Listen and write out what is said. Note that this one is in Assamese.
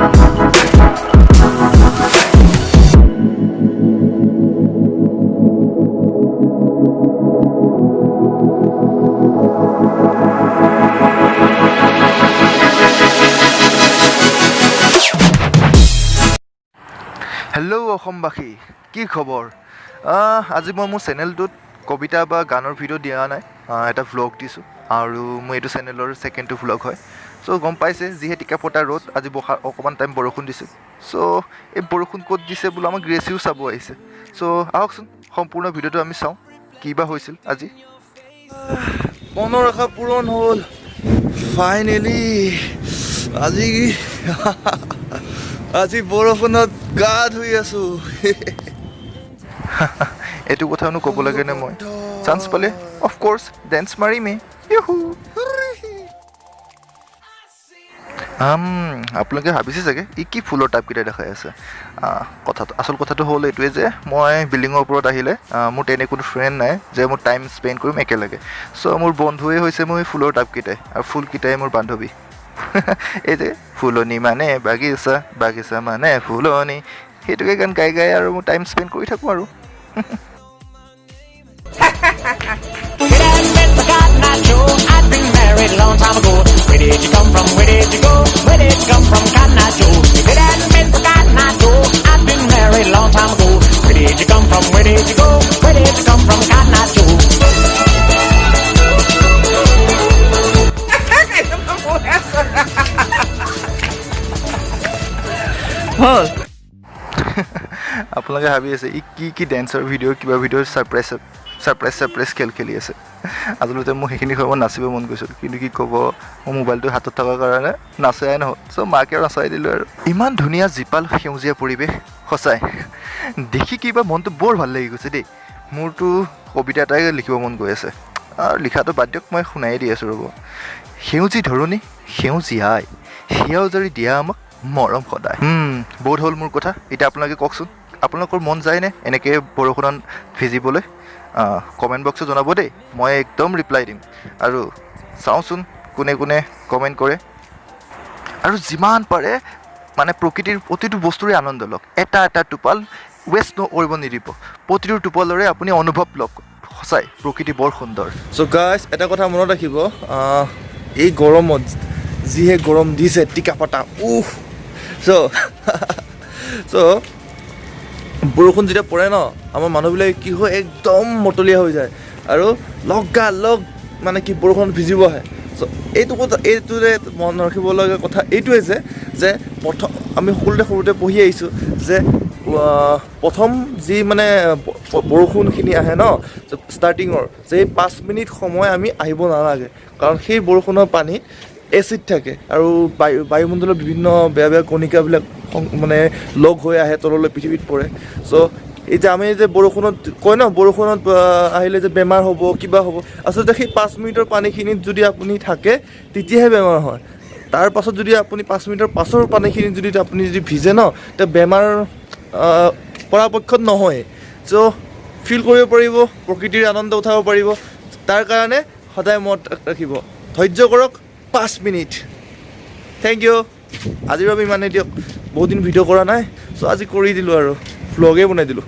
হেল্ল' অসমবাসী, কি খবৰ? আজি মই মোৰ চেনেলটোত কবিতা বা গানৰ ভিডিঅ' দিয়া নাই, এটা ভ্লগ দিছোঁ আৰু মোৰ এইটো চেনেলৰ ছেকেণ্ডটো ভ্লগ হয়। চ' গম পাইছে যিহে টিকাফটা ৰ'দ, আজি অকণমান টাইম বৰষুণ দিছে। চ' এই বৰষুণ ক'ত দিছে বোলো আমাক গ্ৰেচিও চাব আহিছে। চ' আহকচোন সম্পূৰ্ণ ভিডিঅ'টো আমি চাওঁ কি বা হৈছিল আজি। মনৰ আশা পূৰণ হ'ল ফাইনেলি। আজি বৰষুণত গা ধুই আছোঁ। এইটো কথানো ক'ব লাগেনে মই? চান্স পালে অফক'ৰ্ছ ডেন্স মাৰিমেই। আপোনালোকে ভাবিছে চাগে ই কি ফুলৰ টাবকেইটা দেখাই আছে। আচল কথাটো হ'ল এইটোৱে যে মই বিল্ডিঙৰ ওপৰত আহিলে মোৰ তেনে কোনো ফ্ৰেণ্ড নাই যে মোৰ টাইম স্পেণ্ড কৰিম একেলগে। চ' মোৰ বন্ধুৱে হৈছে মোৰ ফুলৰ টাবকেইটাই, আৰু ফুলকেইটাই মোৰ বান্ধৱী। এই যে ফুলনি মানে বাগিচা, বাগিচা মানে ফুলনি, সেইটোকে গান গাই গাই আৰু মোৰ টাইম স্পেণ্ড কৰি থাকোঁ আৰু। I'd been married a long time ago. Where did you come from? Where did you go? Where did you come from, Cotton Eye Joe? If it hadn't been for Cotton Eye Joe, I'd been married a long time ago. Where did you come from? Where did you go? Where did you come from, Cotton Eye Joe? হ'ল। আপোনালোকে ভাবি আছে ই কি ডেন্সৰ ভিডিঅ' কিবা ভিডিঅ' ছাৰপ্ৰাইজ খেল খেলি আছে। আচলতে মোৰ সেইখিনি সময়ত নাচিব মন গৈছিল, কিন্তু কি ক'ব মোৰ মোবাইলটো হাতত থকাৰ কাৰণে নাচাই নহ'ল। চ' মাকে আৰু নাচাই দিলোঁ আৰু। ইমান ধুনীয়া জীপাল সেউজীয়া পৰিৱেশ, সঁচাই দেখি কিবা মনটো বৰ ভাল লাগি গৈছে দেই। মোৰতো কবিতা এটাই লিখিব মন গৈ আছে, আৰু লিখাটো বাদ দিয়ক, মই শুনাই দি আছোঁ ৰ'ব। সেউজী ধৰণী সেউজীয়াই, সেয়াও জাৰি দিয়া আমাক মৰম সদায়। বহুত হ'ল মোৰ কথা, এতিয়া আপোনালোকে কওকচোন, আপোনালোকৰ মন যায়নে এনেকৈ বৰষুণত ভিজিবলৈ? কমেণ্ট বক্সত জনাব দেই, মই একদম ৰিপ্লাই দিম। আৰু চাওঁচোন কোনে কোনে কমেণ্ট কৰে। আৰু যিমান পাৰে মানে প্ৰকৃতিৰ প্ৰতিটো বস্তুৰে আনন্দ লওক, এটা টোপাল ৱেষ্ট কৰিব নিদিব, প্ৰতিটো টোপালৰে আপুনি অনুভৱ লওক। সঁচাই প্ৰকৃতি বৰ সুন্দৰ। চ' গাইজ এটা কথা মনত ৰাখিব, এই গৰমত যিহে গৰম দিছে টিকাফটা, চ' বৰষুণ যেতিয়া পৰে ন, আমাৰ মানুহবিলাকে কি হয় একদম মতলীয়া হৈ যায় আৰু লগ মানে কি বৰষুণত ভিজিব আহে। চ' এইটোৰে মন ৰাখিবলগীয়া কথা এইটোৱে যে প্ৰথম আমি সৰুতে পঢ়ি আহিছোঁ যে প্ৰথম যি মানে বৰষুণখিনি আহে ন ষ্টাৰ্টিঙৰ, যে এই 5 মিনিট সময় আমি আহিব নালাগে, কাৰণ সেই বৰষুণৰ পানীত এচিড থাকে আৰু বায়ুমণ্ডলৰ বিভিন্ন বেয়া কণিকাবিলাক মানে লগ হৈ আহে তললৈ, পৃথিৱীত পৰে। চ' এতিয়া আমি যে বৰষুণত কয় ন, বৰষুণত আহিলে যে বেমাৰ হ'ব কিবা হ'ব, আচলতে সেই 5 মিনিটৰ পানীখিনিত যদি আপুনি থাকে তেতিয়াহে বেমাৰ হয়। তাৰ পাছত যদি আপুনি 5 মিনিটৰ পাছৰ পানীখিনিত আপুনি ভিজে ন, তেতিয়া বেমাৰ পৰাপক্ষত নহয়। চ' ফিল কৰিব পাৰিব, প্ৰকৃতিৰ আনন্দ উঠাব পাৰিব। তাৰ কাৰণে সদায় মনত ৰাখিব, ধৈৰ্য কৰক 5 মিনিট। Thank U. আজিৰ বাবে ইমানেই দিয়ক, বহুত দিন ভিডিঅ' কৰা নাই, চ' আজি কৰি দিলোঁ আৰু ভ্লগেই বনাই দিলোঁ।